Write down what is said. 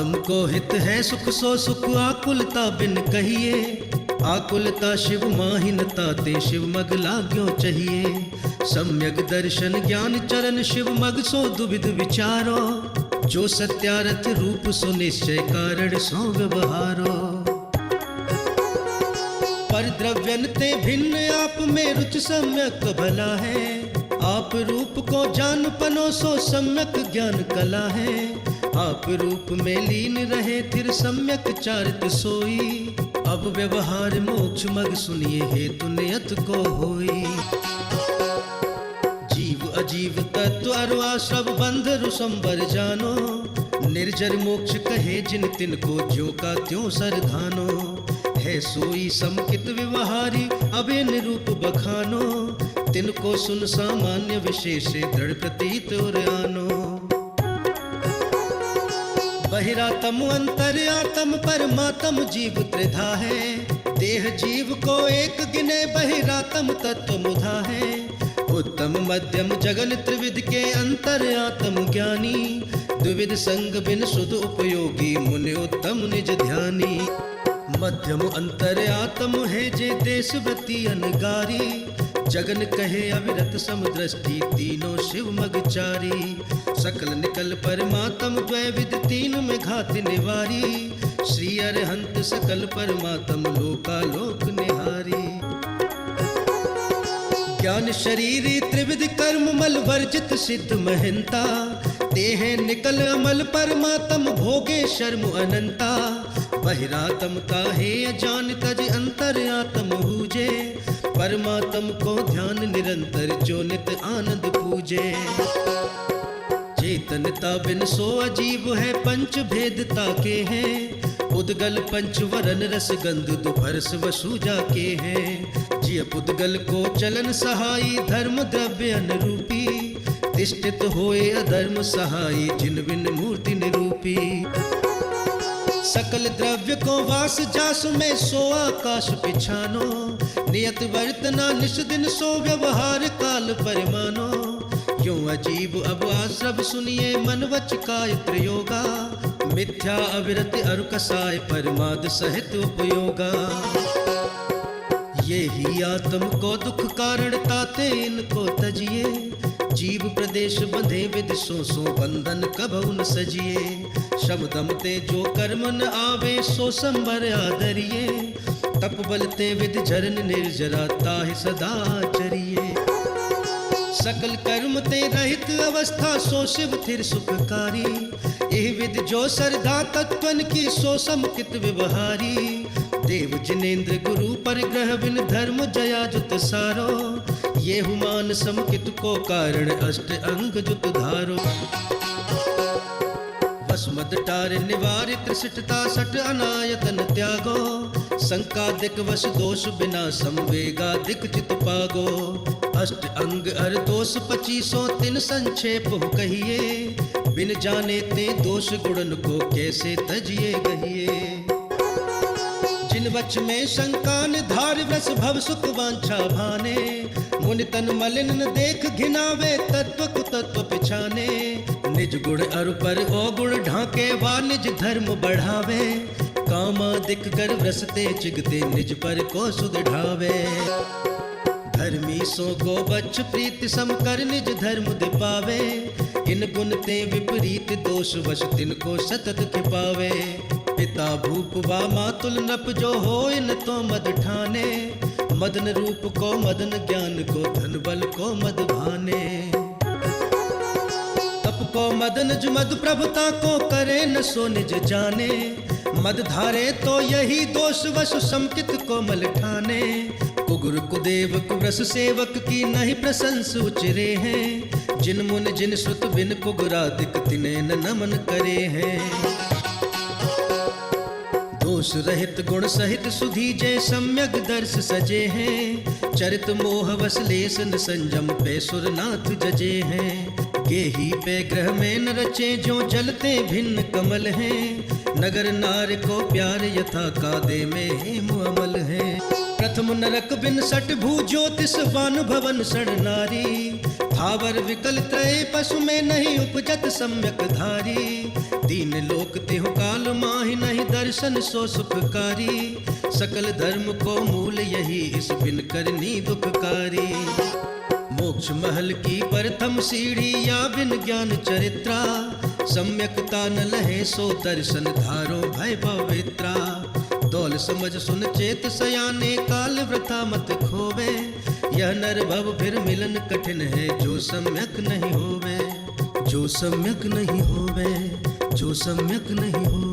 हमको हित है सुख सो सुख आकुलता बिन कहिए, आकुलता शिव माहिनता ते शिव मग लाग्यो चाहिए। सम्यक दर्शन ज्ञान चरण शिव मग सो दुविध विचारो, जो सत्यारथ रूप सो निश्चय कारण सो व्यवहारो। पर द्रव्यन ते भिन्न आप में रुच सम्यक भला है, आप रूप को जान पनो सो सम्यक ज्ञान कला है। आप रूप में लीन रहे फिर सम्यक चारित सोई, अब व्यवहार मोक्ष मग सुनिए हेतु नियत को होई। जीव अजीव तत्व अरवा सब बंध रुसंबर जानो, निर्जर मोक्ष कहे जिन तिन को ज्यों का त्यों सरधानो। है सोई समकित व्यवहारी अबे निरूप बखानो, तिनको सुन सामान्य विशेष दृढ़ प्रतीत और आनो। बहिरातम अंतर्यातम परमात्म जीव त्रिधा है, देह जीव को एक गिने बहिरातम तत्व मुधा है। उत्तम मध्यम जगन त्रिविध के अंतर्यातम ज्ञानी, द्विविध संग बिन सुध उपयोगी मुनि उत्तम निज ध्यानी। मध्यम अंतर्यातम है जे देशवती अनगारी, जगन कहे अविरत समदृष्टि तीनों शिव मगचारी। सकल निकल परमात्म द्वैविध तीन में घाति निवारी, श्री अरहंत सकल परमात्म लोकालोक निहारी। ज्ञान शरीरी त्रिविध कर्म मल वर्जित सिद्ध महंता, देह निकल अमल परमात्म भोगे शर्म अनंता। बहिरात्म ताहे अजान तज अंतर्यात्म हूजे, परमात्म को ध्यान निरंतर जो नित आनंद पूजे। चेतनता बिन सो अजीब है पंच भेदता के हैं, उद्गल पंच वरन रस गंध दुभरस वसु जाके हैं। जिय पुद्गल को चलन सहाई धर्म द्रव्य अनुरूपी, तिष्ठित होए अधर्म सहाई जिन बिन मूर्ति निरूपी। सकल द्रव्य को वास जासु में सो आकाश पिछानो, नियत वर्तना निश दिन सो व्यवहार काल परिमानो। क्यों अजीब अब आश्रव सुनिए मन वच काय प्रयोगा, मिथ्या अविरत अरु कसाय परमाद सहित उपयोगा। ये ही आत्म को दुख कारण ताते इनको तजिए, जीव प्रदेश बंधे विद सो बंधन कभउ न सजिए। शब्दम ते जो कर्म न आवे सो संबर आदरिए, तप बलते विद झरन निर्जरा ताहि सदा चरिए। सकल कर्म ते रहित अवस्था सो शिव थिर सुखकारी, एह विद जो सरधा तत्वन की सो समकित व्यवहारी। देव जिनेन्द्र गुरु परिग्रह बिन धर्म जया जुत सारो, ये हुमान समकित को कारण अष्ट अंग जुत धारो। वसमद टार निवार त्रिसिटता सट अनायतन त्यागो, संकादिक वश दोष बिना संवेगा दिक चित पागो। अष्ट अंग अर दोष 2503 संक्षेप हो कहिए, बिन जाने ते दोष गुणन को कैसे तजिए गहिए। जिन वच में शंकान धार वस भव सुख वांछा भाने, मुनि तन मलिन न देख घिनावे तत्व कुतत्व पिछाने। निज गुण अरु पर ओ गुण ढाके वा निज धर्म बढ़ावे, कामादिक कर व्रसते चिगते निज पर को सुध ढावे। धर्मी सो गो बच्च प्रीत सम कर निज धर्म दिपावे, इन गुण ते विपरीत दोष वश तिनको सतत खिपावे। पिता भूप वा मातुल नप जो होय न तो मद ठाने, मदन रूप को मदन ज्ञान को धन बल को मद भाने। तप को मदन जो मद प्रभुता को करे न सो निज जाने, मद धारे तो यही दोष वश समकित को मल ठाने। कुगुर कुदेव कुव्रस सेवक की नहीं प्रशंस उचरे हैं, जिन मुन जिन श्रुत बिन कुगुरादिक तिने न नमन करे हैं। दोष रहित गुण सहित सुधी जय सम्यक दर्श सजे हैं, चरित मोह वस लेस न संजम पे सुरनाथ जजे हैं। गेही पे ग्रह में न रचे जो जलते भिन्न कमल हैं, नगर नार को प्यार यथा कादे में हेम अमल है। प्रथम नरक बिन सट भू ज्योतिष वान भवन सड़ नारी, भावर विकल त्रय पशु में नहीं उपजत सम्यक धारी। दीन लोक तिहु काल माहि नहीं दर्शन सो सुखकारी। सकल धर्म को मूल यही इस बिन करनी दुखकारी। मोक्ष महल की प्रथम सीढ़ी या बिन ज्ञान चरित्रा। सम्यकता न लहे सो दर्शन धारो भय पवित्रा। दौल समझ सुन चेत सयाने काल वृथा मत खोवे। यह नर भव फिर मिलन कठिन है जो सम्यक नहीं होवे। जो सम्यक नहीं होवे, जो सम्यक नहीं होवे।